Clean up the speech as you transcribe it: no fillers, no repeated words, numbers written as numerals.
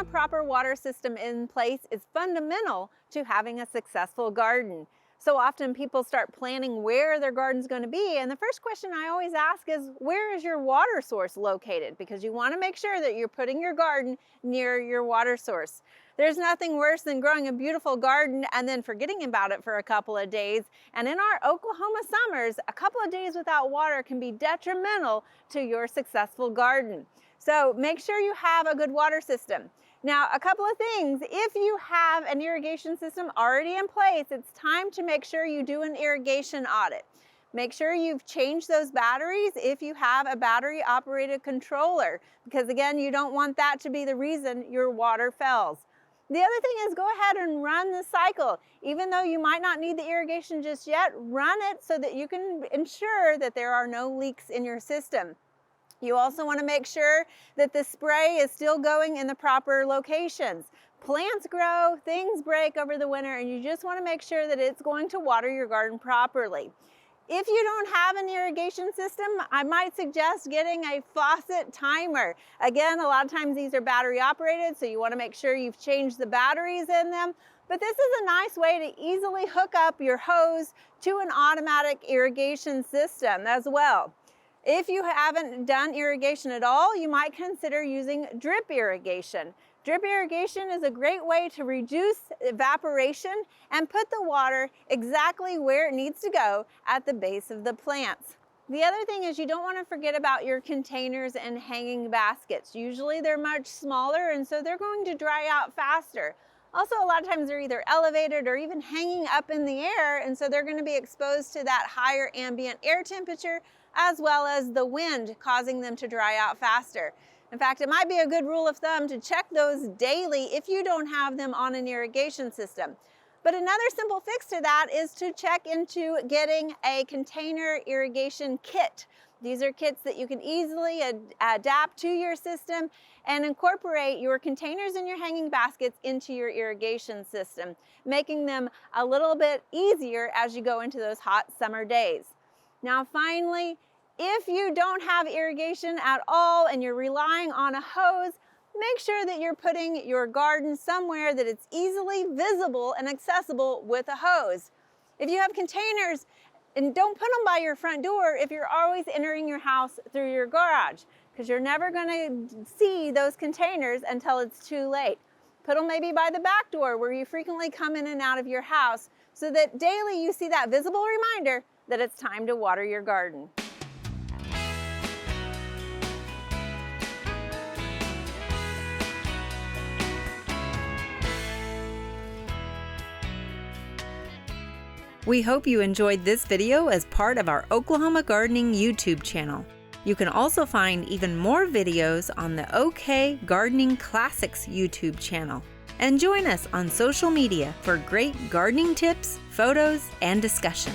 a proper water system in place is fundamental to having a successful garden. So often people start planning where their garden's going to be, and the first question I always ask is, where is your water source located? Because you want to make sure that you're putting your garden near your water source. There's nothing worse than growing a beautiful garden and then forgetting about it for a couple of days. And in our Oklahoma summers, a couple of days without water can be detrimental to your successful garden. So make sure you have a good water system. Now, a couple of things. If you have an irrigation system already in place, it's time to make sure you do an irrigation audit. Make sure you've changed those batteries if you have a battery operated controller, because again, you don't want that to be the reason your water fails. The other thing is, go ahead and run the cycle. Even though you might not need the irrigation just yet, run it so that you can ensure that there are no leaks in your system. You also want to make sure that the spray is still going in the proper locations. Plants grow, things break over the winter, and you just want to make sure that it's going to water your garden properly. If you don't have an irrigation system, I might suggest getting a faucet timer. Again, a lot of times these are battery operated, so you want to make sure you've changed the batteries in them. But this is a nice way to easily hook up your hose to an automatic irrigation system as well. If you haven't done irrigation at all, you might consider using drip irrigation. Drip irrigation is a great way to reduce evaporation and put the water exactly where it needs to go at the base of the plants. The other thing is, you don't want to forget about your containers and hanging baskets. Usually they're much smaller, and so they're going to dry out faster. Also, a lot of times they're either elevated or even hanging up in the air, and so they're going to be exposed to that higher ambient air temperature as well as the wind, causing them to dry out faster. In fact, it might be a good rule of thumb to check those daily if you don't have them on an irrigation system. But another simple fix to that is to check into getting a container irrigation kit. These are kits that you can easily adapt to your system and incorporate your containers and your hanging baskets into your irrigation system, making them a little bit easier as you go into those hot summer days. Now finally, if you don't have irrigation at all and you're relying on a hose, make sure that you're putting your garden somewhere that it's easily visible and accessible with a hose. If you have containers, and don't put them by your front door if you're always entering your house through your garage, because you're never going to see those containers until it's too late. Put them maybe by the back door where you frequently come in and out of your house, so that daily you see that visible reminder that it's time to water your garden. We hope you enjoyed this video as part of our Oklahoma Gardening YouTube channel. You can also find even more videos on the OK Gardening Classics YouTube channel. And join us on social media for great gardening tips, photos, and discussion.